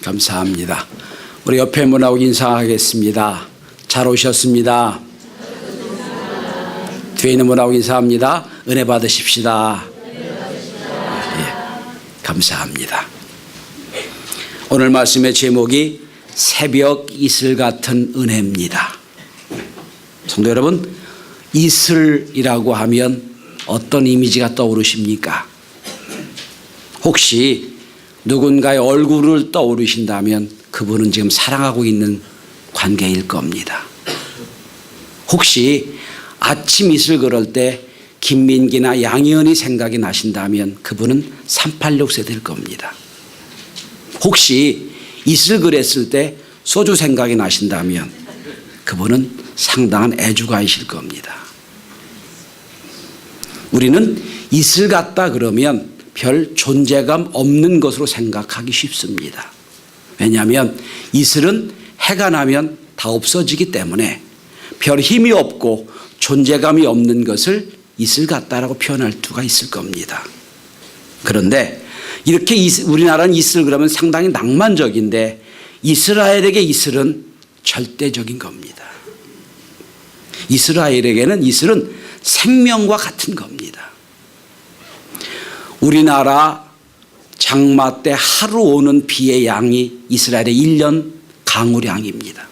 감사합니다. 우리 옆에 분하고 인사하겠습니다. 잘 오셨습니다. 뒤에 있는 분하고 인사합니다. 은혜 받으십시다. 감사합니다. 오늘 말씀의 제목이 새벽 이슬 같은 은혜입니다. 성도 여러분, 이슬이라고 하면 어떤 이미지가 떠오르십니까? 혹시 누군가의 얼굴을 떠오르신다면 그분은 지금 사랑하고 있는 관계일 겁니다. 혹시 아침 이슬 그럴 때 김민기나 양희은이 생각이 나신다면 그분은 386 세대일 겁니다. 혹시 이슬 그랬을 때 소주 생각이 나신다면 그분은 상당한 애주가이실 겁니다. 우리는 이슬 같다 그러면 별 존재감 없는 것으로 생각하기 쉽습니다. 왜냐하면 이슬은 해가 나면 다 없어지기 때문에 별 힘이 없고 존재감이 없는 것을 이슬 같다라고 표현할 수가 있을 겁니다. 그런데 이렇게 우리나라는 이슬 그러면 상당히 낭만적인데 이스라엘에게 이슬은 절대적인 겁니다. 이스라엘에게는 이슬은 생명과 같은 겁니다. 우리나라 장마 때 하루 오는 비의 양이 이스라엘의 1년 강우량입니다.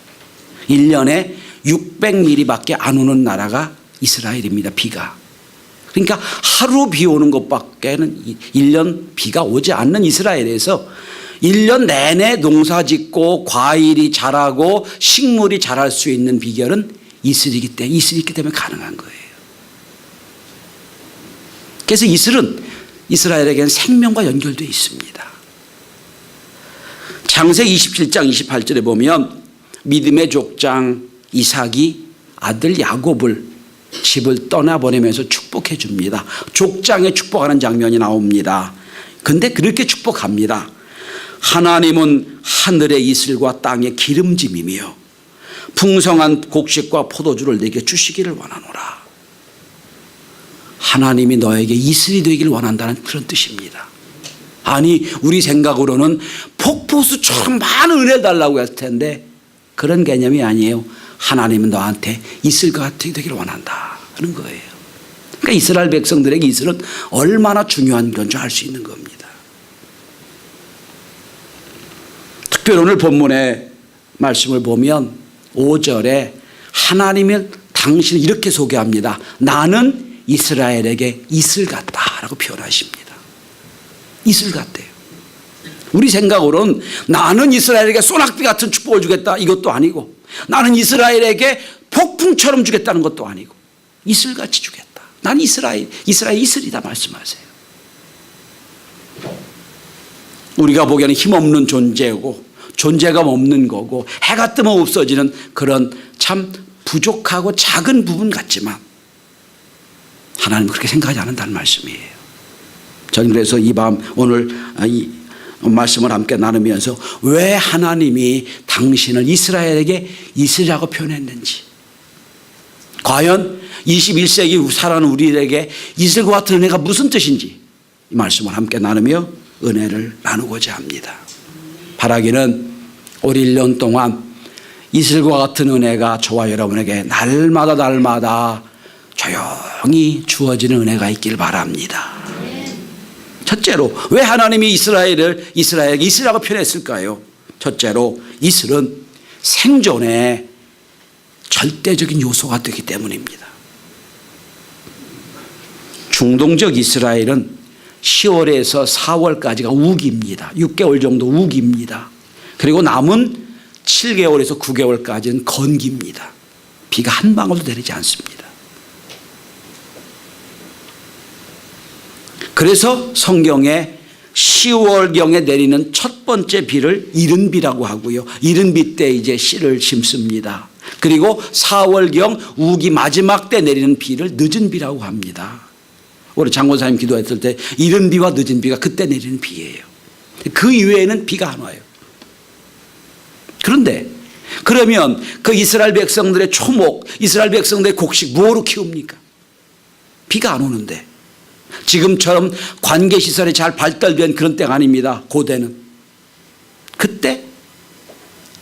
1년에 600mm밖에 안 오는 나라가 이스라엘입니다. 비가. 그러니까 하루 비 오는 것밖에는 1년 비가 오지 않는 이스라엘에서 1년 내내 농사 짓고 과일이 자라고 식물이 자랄 수 있는 비결은 이슬이 있기 때문에 가능한 거예요. 그래서 이슬은 이스라엘에게는 생명과 연결되어 있습니다. 창세기 27장 28절에 보면 믿음의 족장 이삭이 아들 야곱을 집을 떠나보내면서 축복해 줍니다. 족장에 축복하는 장면이 나옵니다. 근데 그렇게 축복합니다. 하나님은 하늘의 이슬과 땅의 기름짐이며 풍성한 곡식과 포도주를 내게 주시기를 원하노라. 하나님이 너에게 이슬이 되기를 원한다는 그런 뜻입니다. 아니 우리 생각으로는 폭포수처럼 많은 은혜를 달라고 했을 텐데 그런 개념이 아니에요. 하나님은 너한테 이슬과 같이 되기를 원한다 하는 거예요. 그러니까 이스라엘 백성들에게 이슬은 얼마나 중요한 건지 알 수 있는 겁니다. 특별히 오늘 본문의 말씀을 보면 5절에 하나님을 당신을 이렇게 소개합니다. 나는 이스라엘에게 이슬 같다라고 표현하십니다. 이슬 같대요. 우리 생각으로는 나는 이스라엘에게 소낙비 같은 축복을 주겠다 이것도 아니고 나는 이스라엘에게 폭풍처럼 주겠다는 것도 아니고 이슬같이 주겠다. 난 이스라엘 이슬이다 말씀하세요. 우리가 보기에는 힘없는 존재고 존재감 없는 거고 해가 뜨면 없어지는 그런 참 부족하고 작은 부분 같지만 하나님은 그렇게 생각하지 않는다는 말씀이에요. 저는 그래서 이 밤 오늘 이 말씀을 함께 나누면서 왜 하나님이 당신을 이스라엘에게 이슬이라고 표현했는지, 과연 21세기 살아가는 우리에게 이슬과 같은 은혜가 무슨 뜻인지 이 말씀을 함께 나누며 은혜를 나누고자 합니다. 바라기는 올 1년 동안 이슬과 같은 은혜가 저와 여러분에게 날마다 조용히 주어지는 은혜가 있길 바랍니다. 첫째로 왜 하나님이 이스라엘에게 이슬이라고 표현했을까요? 첫째로 이슬은 생존의 절대적인 요소가 되기 때문입니다. 중동적 이스라엘은 10월에서 4월까지가 우기입니다. 6개월 정도 우기입니다. 그리고 남은 7개월에서 9개월까지는 건기입니다. 비가 한 방울도 내리지 않습니다. 그래서 성경에 10월경에 내리는 첫 번째 비를 이른비라고 하고요. 이른비 때 이제 씨를 심습니다. 그리고 4월경 우기 마지막 때 내리는 비를 늦은비라고 합니다. 우리 장권사님 기도했을 때 이른비와 늦은비가 그때 내리는 비예요. 그 이외에는 비가 안 와요. 그런데 그러면 그 이스라엘 백성들의 초목, 이스라엘 백성들의 곡식 뭐로 키웁니까? 비가 안 오는데. 지금처럼 관계시설이 잘 발달된 그런 때가 아닙니다. 고대는. 그때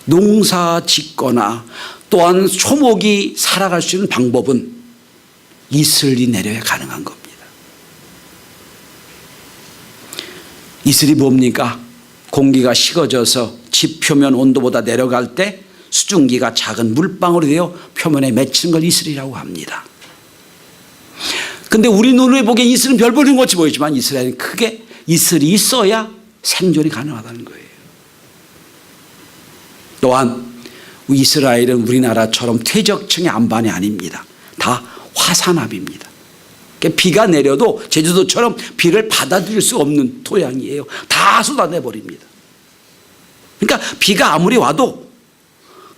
농사 짓거나 또한 초목이 살아갈 수 있는 방법은 이슬이 내려야 가능한 겁니다. 이슬이 뭡니까? 공기가 식어져서 집 표면 온도보다 내려갈 때 수증기가 작은 물방울이 되어 표면에 맺히는 걸 이슬이라고 합니다. 근데 우리 눈에 보기엔 이슬은 별 보는 것이 보이지만 이스라엘은 크게 이슬이 있어야 생존이 가능하다는 거예요. 또한 이스라엘은 우리나라처럼 퇴적층의 안반이 아닙니다. 다 화산압입니다. 비가 내려도 제주도처럼 비를 받아들일 수 없는 토양이에요. 다 쏟아내버립니다. 그러니까 비가 아무리 와도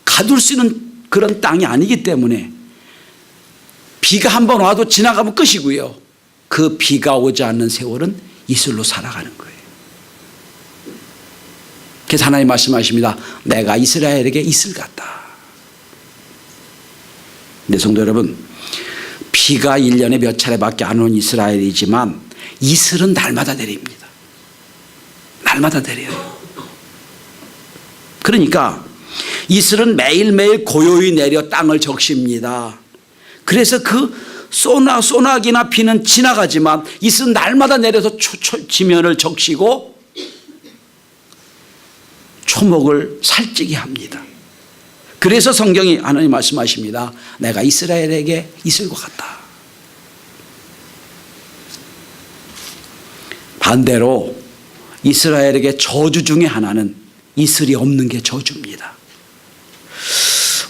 가둘 수 있는 그런 땅이 아니기 때문에 비가 한번 와도 지나가면 끝이고요. 그 비가 오지 않는 세월은 이슬로 살아가는 거예요. 그래서 하나님 말씀하십니다. 내가 이스라엘에게 이슬 같다. 네, 성도 여러분, 비가 1년에 몇 차례밖에 안 오는 이스라엘이지만 이슬은 날마다 내립니다. 날마다 내려요. 그러니까 이슬은 매일매일 고요히 내려 땅을 적십니다. 그래서 그 소나기나 비는 지나가지만 이슬은 날마다 내려서 지면을 적시고 초목을 살찌게 합니다. 그래서 성경이 하나님 말씀하십니다. 내가 이스라엘에게 이슬과 같다. 반대로 이스라엘에게 저주 중에 하나는 이슬이 없는 게 저주입니다.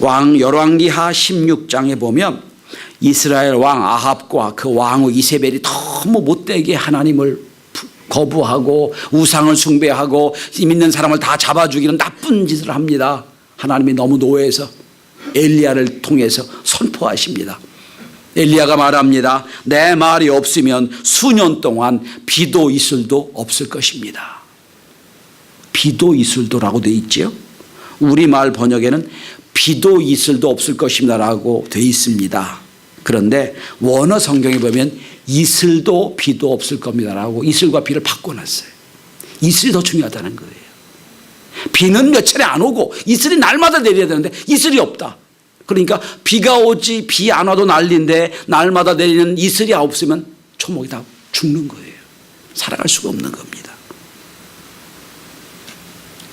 열왕기하 16장에 보면 이스라엘 왕 아합과 그 왕후 이세벨이 너무 못되게 하나님을 거부하고 우상을 숭배하고 믿는 사람을 다 잡아 죽이는 나쁜 짓을 합니다. 하나님이 너무 노해서 엘리야를 통해서 선포하십니다. 엘리야가 말합니다. 내 말이 없으면 수년 동안 비도 이슬도 없을 것입니다. 비도 이슬도라고 되어 있죠. 우리말 번역에는 비도 이슬도 없을 것입니다라고 되어 있습니다. 그런데 원어 성경에 보면 이슬도 비도 없을 겁니다라고 이슬과 비를 바꿔놨어요. 이슬이 더 중요하다는 거예요. 비는 몇 차례 안 오고 이슬이 날마다 내려야 되는데 이슬이 없다. 그러니까 비가 오지 비 안 와도 난리인데 날마다 내리는 이슬이 없으면 초목이 다 죽는 거예요. 살아갈 수가 없는 겁니다.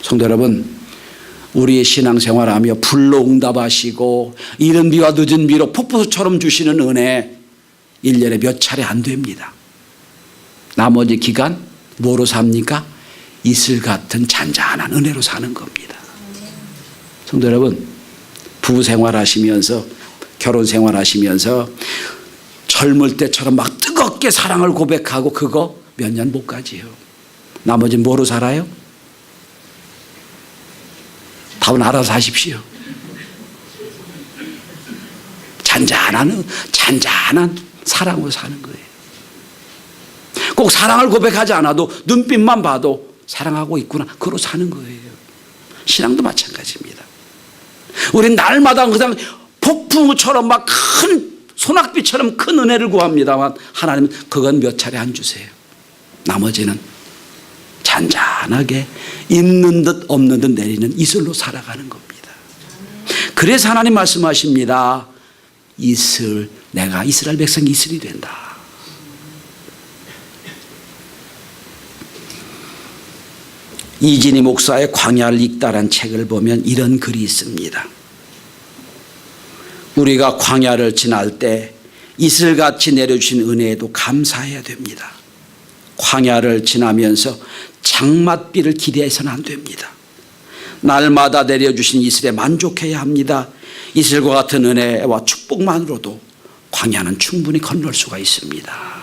성도 여러분, 우리의 신앙생활하며 불로 응답하시고 이른 비와 늦은 비로 폭포수처럼 주시는 은혜 1년에 몇 차례 안 됩니다. 나머지 기간 뭐로 삽니까? 이슬 같은 잔잔한 은혜로 사는 겁니다. 성도 여러분, 부부 생활하시면서 결혼 생활하시면서 젊을 때처럼 막 뜨겁게 사랑을 고백하고 그거 몇 년 못 가지요. 나머지 뭐로 살아요? 답은 알아서 하십시오. 잔잔한 사랑으로 사는 거예요. 꼭 사랑을 고백하지 않아도 눈빛만 봐도 사랑하고 있구나, 그로 사는 거예요. 신앙도 마찬가지입니다. 우린 날마다 그냥 폭풍우처럼 막 큰 소낙비처럼 큰 은혜를 구합니다만 하나님은 그건 몇 차례 안 주세요. 나머지는 잔잔하게 있는 듯 없는 듯 내리는 이슬로 살아가는 겁니다. 그래서 하나님 말씀하십니다. 이슬, 내가 이스라엘 백성이 이슬이 된다. 이진희 목사의 광야를 읽다라는 책을 보면 이런 글이 있습니다. 우리가 광야를 지날 때 이슬같이 내려주신 은혜에도 감사해야 됩니다. 광야를 지나면서 장맛비를 기대해서는 안 됩니다. 날마다 내려주신 이슬에 만족해야 합니다. 이슬과 같은 은혜와 축복만으로도 광야는 충분히 건널 수가 있습니다.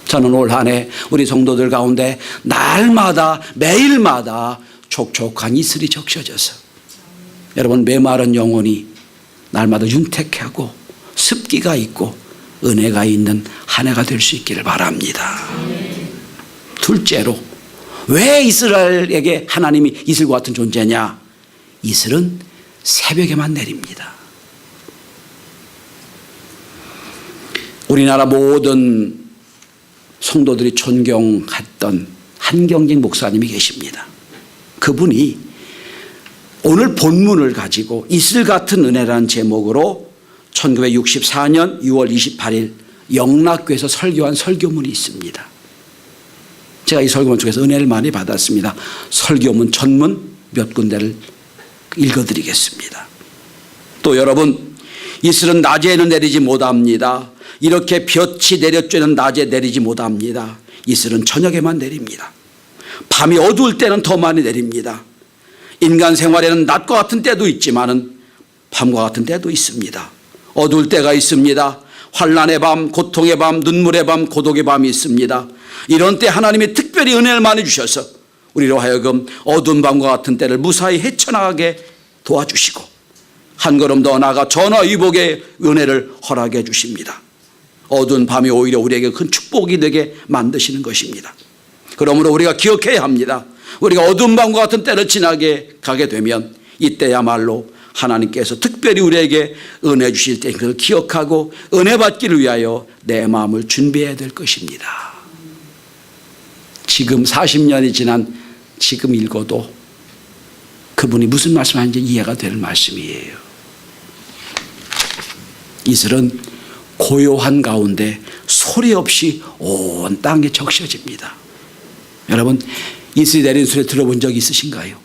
저는 올 한 해 우리 성도들 가운데 날마다 매일마다 촉촉한 이슬이 적셔져서 여러분 메마른 영혼이 날마다 윤택하고 습기가 있고 은혜가 있는 한 해가 될 수 있기를 바랍니다. 둘째로 왜 이스라엘에게 하나님이 이슬과 같은 존재냐? 이슬은 새벽에만 내립니다. 우리나라 모든 성도들이 존경했던 한경직 목사님이 계십니다. 그분이 오늘 본문을 가지고 이슬 같은 은혜라는 제목으로 1964년 6월 28일 영락교에서 설교한 설교문이 있습니다. 제가 이 설교문 중에서 은혜를 많이 받았습니다. 설교문 전문 몇 군데를 읽어드리겠습니다. 또 여러분, 이슬은 낮에는 내리지 못합니다. 이렇게 볕이 내려쬐는 낮에 내리지 못합니다. 이슬은 저녁에만 내립니다. 밤이 어두울 때는 더 많이 내립니다. 인간 생활에는 낮과 같은 때도 있지만은 밤과 같은 때도 있습니다. 어두울 때가 있습니다. 환난의 밤, 고통의 밤, 눈물의 밤, 고독의 밤이 있습니다. 이런 때 하나님이 특별히 은혜를 많이 주셔서 우리로 하여금 어두운 밤과 같은 때를 무사히 헤쳐나가게 도와주시고 한 걸음 더 나아가 전화위복의 은혜를 허락해 주십니다. 어두운 밤이 오히려 우리에게 큰 축복이 되게 만드시는 것입니다. 그러므로 우리가 기억해야 합니다. 우리가 어두운 밤과 같은 때를 지나게 가게 되면 이때야말로 하나님께서 특별히 우리에게 은혜 주실 때 그걸 기억하고 은혜 받기를 위하여 내 마음을 준비해야 될 것입니다. 지금 40년이 지난 지금 읽어도 그분이 무슨 말씀하는지 이해가 될 말씀이에요. 이슬은 고요한 가운데 소리 없이 온 땅에 적셔집니다. 여러분, 이슬이 내리는 소리 들어본 적 있으신가요?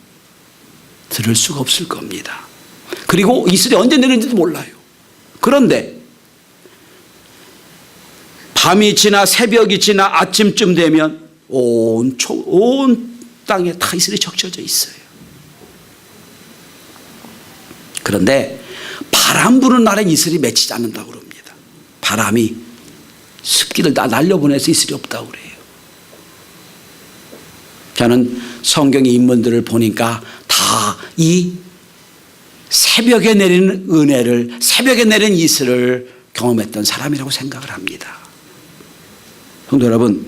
들을 수가 없을 겁니다. 그리고 이슬이 언제 내리는지도 몰라요. 그런데 밤이 지나 새벽이 지나 아침쯤 되면 온 땅에 다 이슬이 적셔져 있어요. 그런데 바람 부는 날엔 이슬이 맺히지 않는다고 그럽니다. 바람이 습기를 다 날려보내서 이슬이 없다고 그래요. 저는 성경의 인물들을 보니까 다 이 새벽에 내리는 은혜를, 새벽에 내리는 이슬을 경험했던 사람이라고 생각을 합니다. 성도 여러분,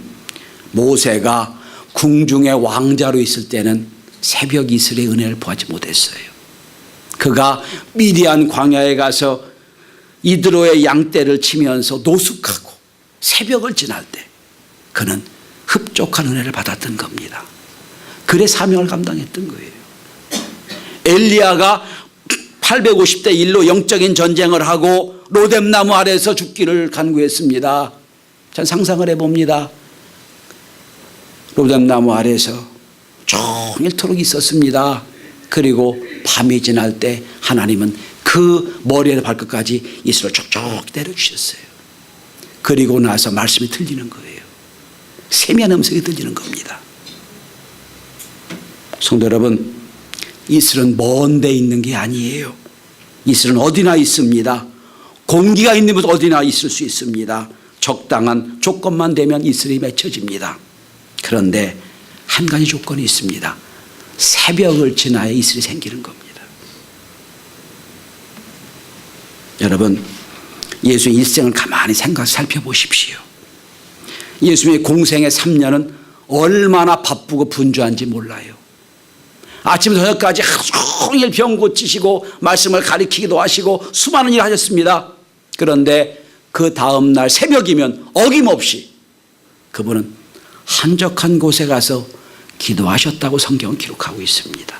모세가 궁중의 왕자로 있을 때는 새벽 이슬의 은혜를 보지 못했어요. 그가 미디안 광야에 가서 이드로의 양떼를 치면서 노숙하고 새벽을 지날 때 그는 흡족한 은혜를 받았던 겁니다. 그의 사명을 감당했던 거예요. 엘리야가 850대 1로 영적인 전쟁을 하고 로뎀나무 아래에서 죽기를 간구했습니다. 전 상상을 해봅니다. 로뎀나무 아래에서 종일토록 있었습니다. 그리고 밤이 지날 때 하나님은 그 머리에서 발끝까지 이슬을 촉촉 내려주셨어요. 그리고 나서 말씀이 들리는 거예요. 세미한 음성이 들리는 겁니다. 성도 여러분, 이슬은 먼 데 있는 게 아니에요. 이슬은 어디나 있습니다. 공기가 있는 곳 어디나 있을 수 있습니다. 적당한 조건만 되면 이슬이 맺혀집니다. 그런데 한 가지 조건이 있습니다. 새벽을 지나야 이슬이 생기는 겁니다. 여러분, 예수의 일생을 가만히 살펴보십시오. 예수님의 공생의 3년은 얼마나 바쁘고 분주한지 몰라요. 아침부터 저녁까지 하루 종일 병 고치시고 말씀을 가리키기도 하시고 수많은 일을 하셨습니다. 그런데 그 다음 날 새벽이면 어김없이 그분은 한적한 곳에 가서 기도하셨다고 성경은 기록하고 있습니다.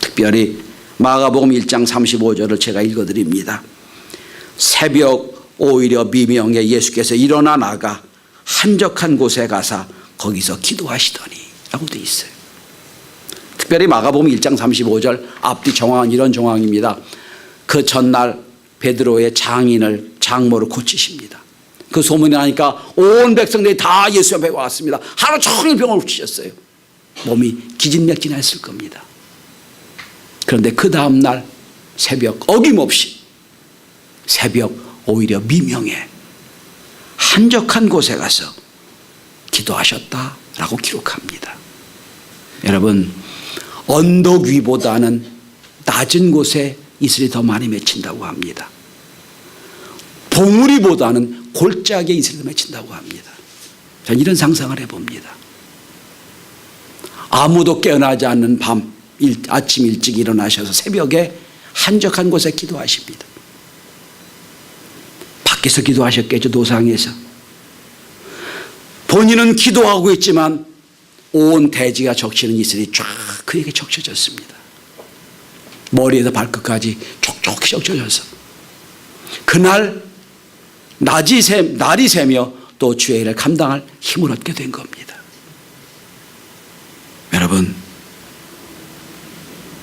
특별히 마가복음 1장 35절을 제가 읽어드립니다. 새벽 오히려 미명에 예수께서 일어나 나가 한적한 곳에 가서 거기서 기도하시더니 라고 되어 있어요. 특별히 마가복음 1장 35절 앞뒤 정황은 이런 정황입니다. 그 전날 베드로의 장모를 고치십니다. 그 소문이 나니까 온 백성들이 다 예수 앞에 왔습니다. 하루 종일 병을 고치셨어요. 몸이 기진맥진했을 겁니다. 그런데 그 다음 날 새벽 어김없이 새벽 오히려 미명에 한적한 곳에 가서 기도하셨다라고 기록합니다. 여러분, 언덕 위보다는 낮은 곳에 이슬이 더 많이 맺힌다고 합니다. 봉우리보다는 골짜기에 이슬이 맺힌다고 합니다. 저는 이런 상상을 해봅니다. 아무도 깨어나지 않는 밤, 아침 일찍 일어나셔서 새벽에 한적한 곳에 기도하십니다. 밖에서 기도하셨겠죠, 노상에서. 본인은 기도하고 있지만 온 대지가 적시는 이슬이 쫙 그에게 적셔졌습니다. 머리에서 발끝까지 촉촉히 적셔져서 그날 날이 새며 또 주의 일을 감당할 힘을 얻게 된 겁니다. 여러분,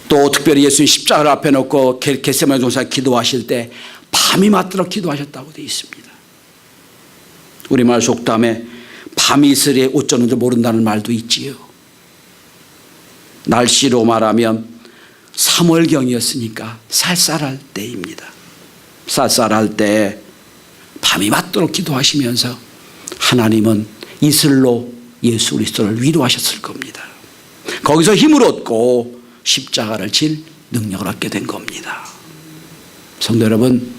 또 특별히 예수님 십자가를 앞에 놓고 겟세마네 동산에 기도하실 때 밤이 맞도록 기도하셨다고 되어 있습니다. 우리말 속담에 밤이 이슬에 어쩌는 줄 모른다는 말도 있지요. 날씨로 말하면 3월경이었으니까 쌀쌀할 때입니다. 쌀쌀할 때 밤이 맞도록 기도하시면서 하나님은 이슬로 예수 그리스도를 위로하셨을 겁니다. 거기서 힘을 얻고 십자가를 질 능력을 얻게 된 겁니다. 성도 여러분,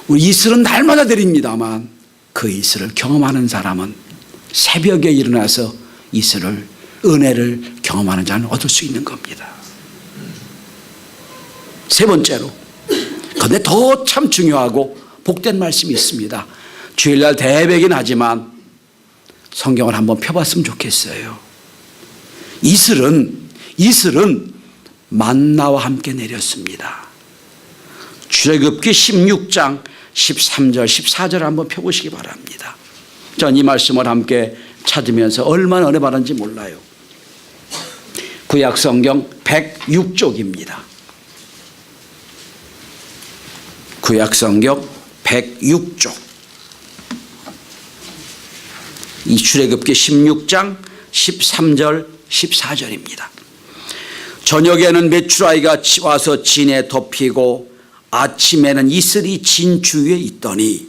우리 이슬은 날마다 드립니다만 그 이슬을 경험하는 사람은 새벽에 일어나서 이슬을 은혜를 경험하는 자는 얻을 수 있는 겁니다. 세 번째로, 그런데 더 참 중요하고 복된 말씀이 있습니다. 주일날 대백이긴 하지만 성경을 한번 펴봤으면 좋겠어요. 이슬은 만나와 함께 내렸습니다. 출애굽기 16장 13절 14절 한번 펴보시기 바랍니다. 전 이 말씀을 함께 찾으면서 얼마나 은혜 받았는지 몰라요. 구약성경 106쪽입니다. 구약성경 106쪽. 이 출애굽기 16장 13절 14절입니다. 저녁에는 메추라기가 와서 진에 덮이고 아침에는 이슬이 진 주위에 있더니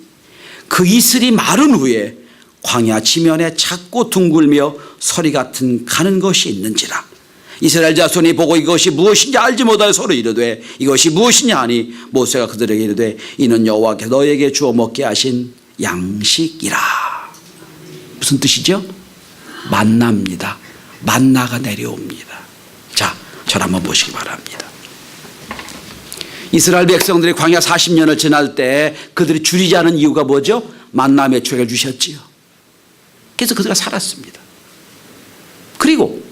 그 이슬이 마른 후에 광야 지면에 작고 둥글며 서리 같은 가는 것이 있는지라. 이스라엘 자손이 보고 이것이 무엇인지 알지 못하여 서로 이르되 이것이 무엇이냐 하니 모세가 그들에게 이르되 이는 여호와께서 너에게 주어 먹게 하신 양식이라. 무슨 뜻이죠? 만나입니다. 만나가 내려옵니다. 자, 저를 한번 보시기 바랍니다. 이스라엘 백성들이 광야 40년을 지날 때 그들이 줄이지 않은 이유가 뭐죠? 만나 메추라기를 주셨지요. 그래서 그들가 살았습니다. 그리고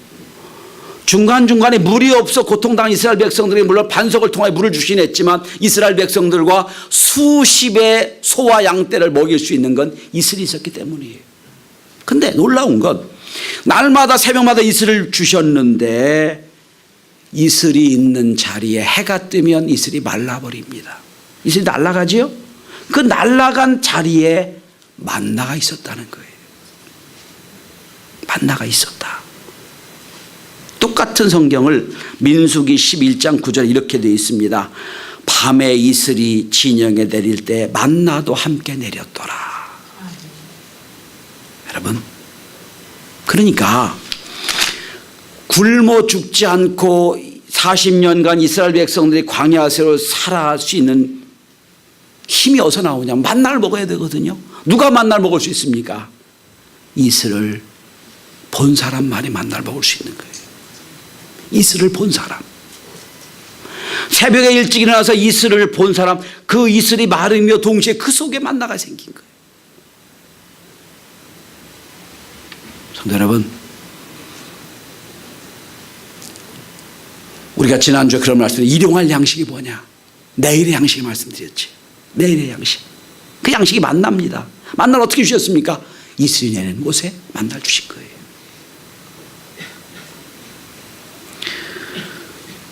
중간중간에 물이 없어 고통당한 이스라엘 백성들에게 물론 반석을 통해 물을 주긴 했지만 이스라엘 백성들과 수십의 소와 양떼를 먹일 수 있는 건 이슬이 있었기 때문이에요. 근데 놀라운 건 날마다 새벽마다 이슬을 주셨는데 이슬이 있는 자리에 해가 뜨면 이슬이 말라버립니다. 이슬이 날아가지요? 그 날아간 자리에 만나가 있었다는 거예요. 만나가 있었다. 똑같은 성경을 민수기 11장 9절에 이렇게 되어 있습니다. 밤에 이슬이 진영에 내릴 때 만나도 함께 내렸더라. 여러분, 그러니까 굶어 죽지 않고 40년간 이스라엘 백성들이 광야세로 살아갈 수 있는 힘이 어디서 나오냐? 만나를 먹어야 되거든요. 누가 만나를 먹을 수 있습니까? 이슬을 본 사람만이 만나를 먹을 수 있는 거예요. 이슬을 본 사람. 새벽에 일찍 일어나서 이슬을 본 사람, 그 이슬이 마르며 동시에 그 속에 만나가 생긴 거예요. 성도 여러분, 우리가 지난주에 그런 말씀을 일용할 양식이 뭐냐? 내일의 양식을 말씀드렸지. 내일의 양식. 그 양식이 만납니다. 만나를 어떻게 주셨습니까? 이슬이 내리는 곳에 만나를 주신 거예요.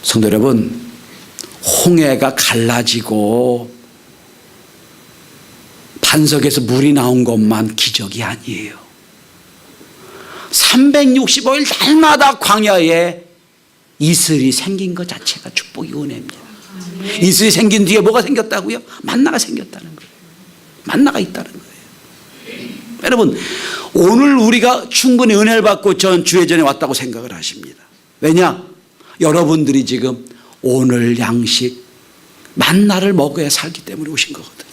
성도 여러분, 홍해가 갈라지고 반석에서 물이 나온 것만 기적이 아니에요. 365일 날마다 광야에 이슬이 생긴 것 자체가 축복이 은혜입니다. 이슬이 생긴 뒤에 뭐가 생겼다고요? 만나가 생겼다는 거예요. 만나가 있다는 거예요. 여러분, 오늘 우리가 충분히 은혜를 받고 전 주의 전에 왔다고 생각을 하십니다. 왜냐? 여러분들이 지금 오늘 양식 만나를 먹어야 살기 때문에 오신 거거든요.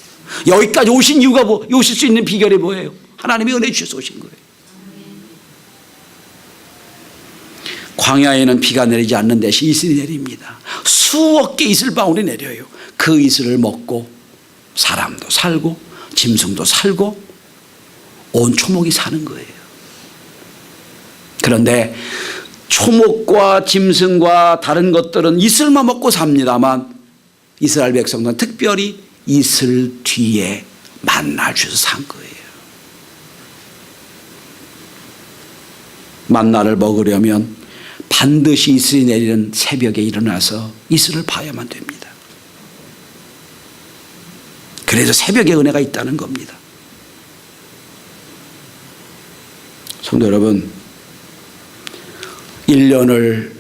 여기까지 오신 이유가 오실 수 있는 비결이 뭐예요? 하나님이 은혜 주셔서 오신 거예요. 광야에는 비가 내리지 않는 대신 이슬이 내립니다. 수억 개 이슬방울이 내려요. 그 이슬을 먹고 사람도 살고 짐승도 살고 온 초목이 사는 거예요. 그런데 초목과 짐승과 다른 것들은 이슬만 먹고 삽니다만 이스라엘 백성들은 특별히 이슬 뒤에 만나 주셔서 산 거예요. 만나를 먹으려면 반드시 이슬이 내리는 새벽에 일어나서 이슬을 봐야만 됩니다. 그래서 새벽에 은혜가 있다는 겁니다. 성도 여러분, 1년을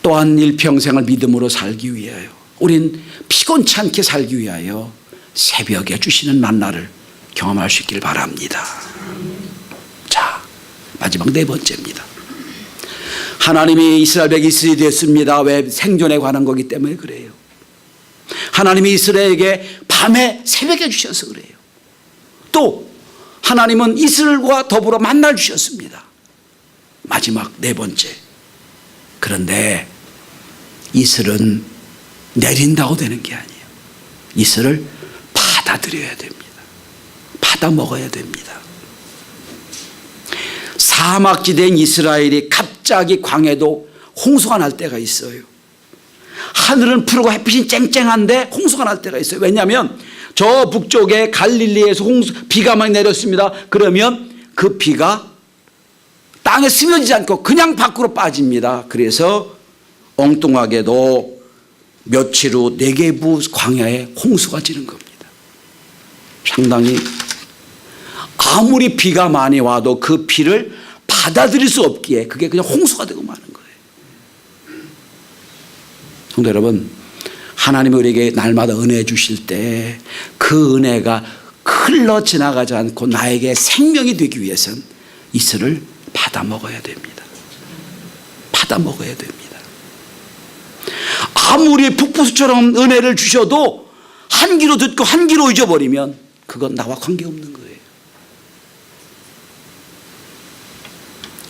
또한 일평생을 믿음으로 살기 위하여, 우린 피곤치 않게 살기 위하여 새벽에 주시는 만나를 경험할 수 있길 바랍니다. 자, 마지막 네 번째입니다. 하나님이 이스라엘 백성이 됐습니다. 왜? 생존에 관한 거기 때문에 그래요. 하나님이 이스라엘에게 밤에 새벽에 주셔서 그래요. 또 하나님은 이스라엘과 더불어 만나 주셨습니다. 마지막 네 번째. 그런데 이슬은 내린다고 되는 게 아니에요. 이슬을 받아들여야 됩니다. 받아 먹어야 됩니다. 사막지대인 이스라엘이 갑자기 광해도 홍수가 날 때가 있어요. 하늘은 푸르고 햇빛이 쨍쨍한데 홍수가 날 때가 있어요. 왜냐하면 저 북쪽에 갈릴리에서 비가 많이 내렸습니다. 그러면 그 비가 땅에 스며지지 않고 그냥 밖으로 빠집니다. 그래서 엉뚱하게도 며칠 후 네게부 광야에 홍수가 지는 겁니다. 상당히 아무리 비가 많이 와도 그 비를 받아들일 수 없기에 그게 그냥 홍수가 되고 마는 거예요. 성도 여러분, 하나님이 우리에게 날마다 은혜 주실 때 그 은혜가 흘러 지나가지 않고 나에게 생명이 되기 위해서는 이슬을 받아 먹어야 됩니다. 받아 먹어야 됩니다. 아무리 북부수처럼 은혜를 주셔도 한 귀로 듣고 한 귀로 잊어버리면 그건 나와 관계없는 거예요.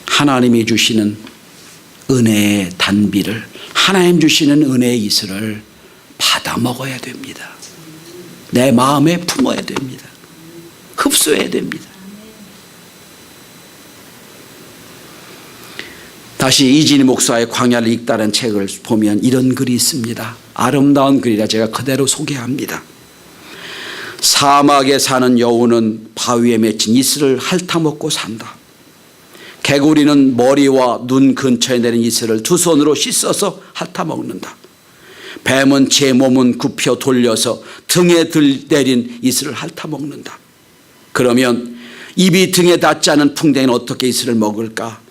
하나님이 주시는 은혜의 단비를, 하나님 주시는 은혜의 이슬을 받아 먹어야 됩니다. 내 마음에 품어야 됩니다. 흡수해야 됩니다. 다시 이진희 목사의 광야를 읽다는 책을 보면 이런 글이 있습니다. 아름다운 글이라 제가 그대로 소개합니다. 사막에 사는 여우는 바위에 맺힌 이슬을 핥아먹고 산다. 개구리는 머리와 눈 근처에 내린 이슬을 두 손으로 씻어서 핥아먹는다. 뱀은 제 몸은 굽혀 돌려서 등에 내린 이슬을 핥아먹는다. 그러면 입이 등에 닿지 않은 풍뎅이는 어떻게 이슬을 먹을까?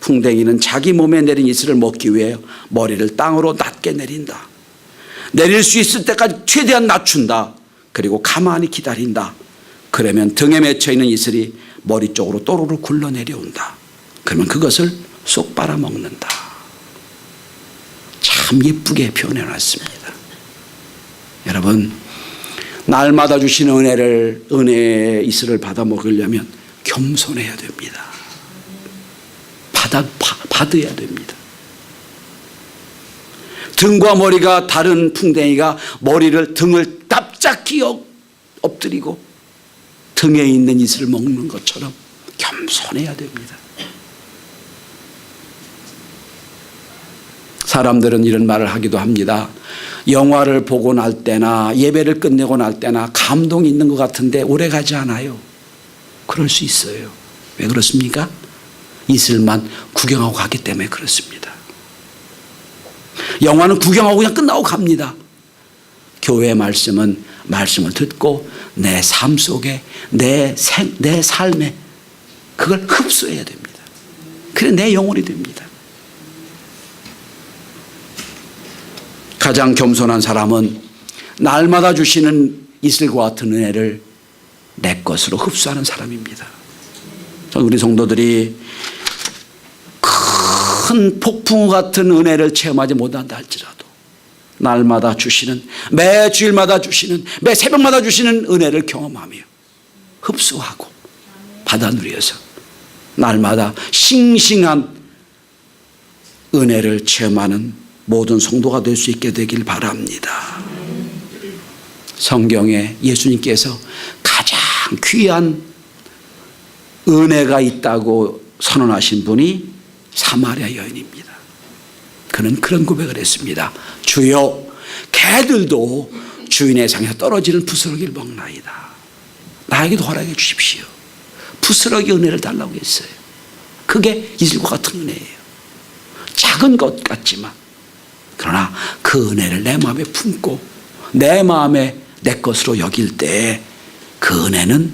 풍뎅이는 자기 몸에 내린 이슬을 먹기 위해 머리를 땅으로 낮게 내린다. 내릴 수 있을 때까지 최대한 낮춘다. 그리고 가만히 기다린다. 그러면 등에 맺혀있는 이슬이 머리 쪽으로 또르르 굴러 내려온다. 그러면 그것을 쏙 빨아먹는다. 참 예쁘게 표현해놨습니다. 여러분, 날마다 주시는 은혜의 이슬을 받아 먹으려면 겸손해야 됩니다. 받아야 됩니다. 등과 머리가 다른 풍뎅이가 등을 납작히 엎드리고 등에 있는 이슬을 먹는 것처럼 겸손해야 됩니다. 사람들은 이런 말을 하기도 합니다. 영화를 보고 날 때나 예배를 끝내고 날 때나 감동이 있는 것 같은데 오래 가지 않아요. 그럴 수 있어요. 왜 그렇습니까? 이슬만 구경하고 가기 때문에 그렇습니다. 영화는 구경하고 그냥 끝나고 갑니다. 교회의 말씀은 말씀을 듣고 내 삶 속에 내 삶에 그걸 흡수해야 됩니다. 그래 내 영혼이 됩니다. 가장 겸손한 사람은 날마다 주시는 이슬과 같은 은혜를 내 것으로 흡수하는 사람입니다. 우리 성도들이 큰 폭풍 같은 은혜를 체험하지 못한다 할지라도 날마다 주시는, 매 주일마다 주시는, 매 새벽마다 주시는 은혜를 경험하며 흡수하고 받아 누려서 날마다 싱싱한 은혜를 체험하는 모든 성도가 될 수 있게 되길 바랍니다. 성경에 예수님께서 가장 귀한 은혜가 있다고 선언하신 분이 사마리아 여인입니다. 그는 그런 고백을 했습니다. 주여, 개들도 주인의 상에서 떨어지는 부스러기를 먹나이다. 나에게도 허락해 주십시오. 부스러기 은혜를 달라고 했어요. 그게 이슬과 같은 은혜예요. 작은 것 같지만 그러나 그 은혜를 내 마음에 품고 내 마음에 내 것으로 여길 때 그 은혜는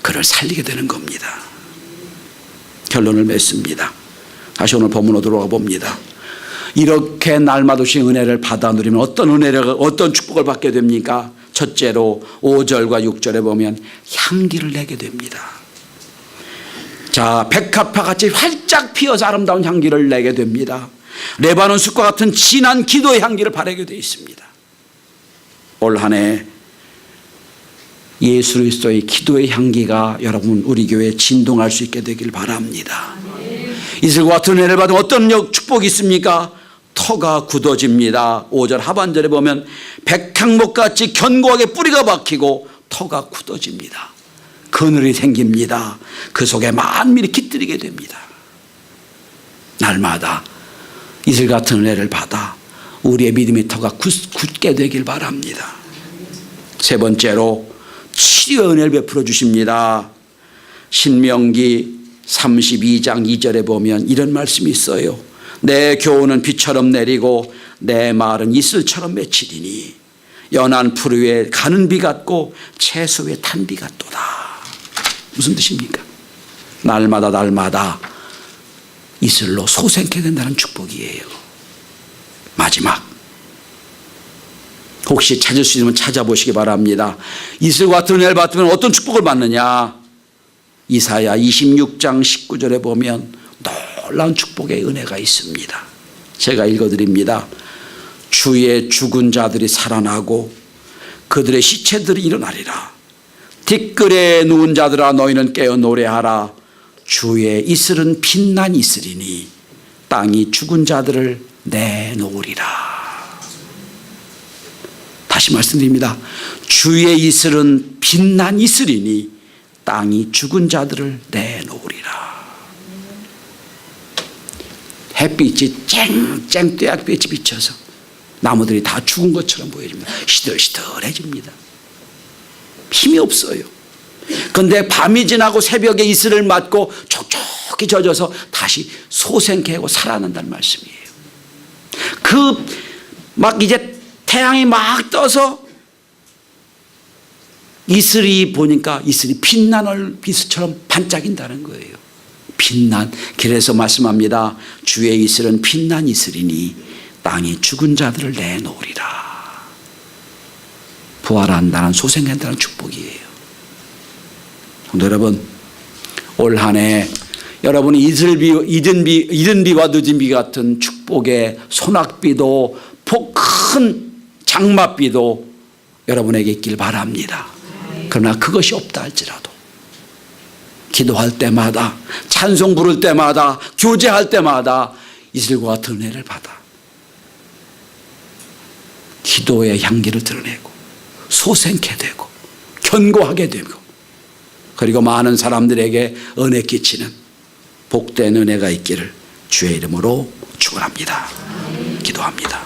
그를 살리게 되는 겁니다. 결론을 맺습니다. 다시 오늘 본문으로 들어가 봅니다. 이렇게 날마다 주신 은혜를 받아 누리면 어떤 축복을 받게 됩니까? 첫째로 5절과 6절에 보면 향기를 내게 됩니다. 자, 백합화 같이 활짝 피어서 아름다운 향기를 내게 됩니다. 레바논 숲과 같은 진한 기도의 향기를 바라게 되어 있습니다. 올 한 해 예수 그리스도의 기도의 향기가 여러분 우리 교회에 진동할 수 있게 되길 바랍니다. 이슬과 같은 은혜를 받은 어떤 축복이 있습니까? 터가 굳어집니다. 5절 하반절에 보면 백향목같이 견고하게 뿌리가 박히고 터가 굳어집니다. 그늘이 생깁니다. 그 속에 만민이 깃들이게 됩니다. 날마다 이슬 같은 은혜를 받아 우리의 믿음의 터가 굳게 되길 바랍니다. 세 번째로 치료의 은혜를 베풀어 주십니다. 신명기 32장 2절에 보면 이런 말씀이 있어요. 내 교훈은 비처럼 내리고 내 말은 이슬처럼 맺히리니 연한 풀 위에 가는 비 같고 채소 위에 탄 비 같도다. 무슨 뜻입니까? 날마다 이슬로 소생케 된다는 축복이에요. 마지막, 혹시 찾을 수 있으면 찾아보시기 바랍니다. 이슬과 같은 은혜를 받으면 어떤 축복을 받느냐? 이사야 26장 19절에 보면 놀라운 축복의 은혜가 있습니다. 제가 읽어드립니다. 주의 죽은 자들이 살아나고 그들의 시체들이 일어나리라. 뒷뜰에 누운 자들아 너희는 깨어 노래하라. 주의 이슬은 빛난 이슬이니 땅이 죽은 자들을 내놓으리라. 다시 말씀드립니다. 주의 이슬은 빛난 이슬이니 땅이 죽은 자들을 내놓으리라. 햇빛이 쨍쨍 떼약빛이 비쳐서 나무들이 다 죽은 것처럼 보여집니다. 시들시들해집니다. 힘이 없어요. 그런데 밤이 지나고 새벽에 이슬을 맞고 촉촉히 젖어서 다시 소생케 하고 살아난다는 말씀이에요. 막 이제 태양이 막 떠서 이슬이 보니까 이슬이 빛나는 빛처럼 반짝인다는 거예요. 빛난, 그래서 말씀합니다. 주의 이슬은 빛난 이슬이니 땅이 죽은 자들을 내놓으리라. 부활한다는 소생한다는 축복이에요. 성도 여러분, 올 한 해 여러분이 이른비와 늦은비 같은 축복의 소낙비도 큰 장맛비도 여러분에게 있길 바랍니다. 그러나 그것이 없다 할지라도 기도할 때마다, 찬송 부를 때마다, 교제할 때마다 이슬과 같은 은혜를 받아 기도의 향기를 드러내고 소생케 되고 견고하게 되고 그리고 많은 사람들에게 은혜 끼치는 복된 은혜가 있기를 주의 이름으로 축원합니다. 기도합니다.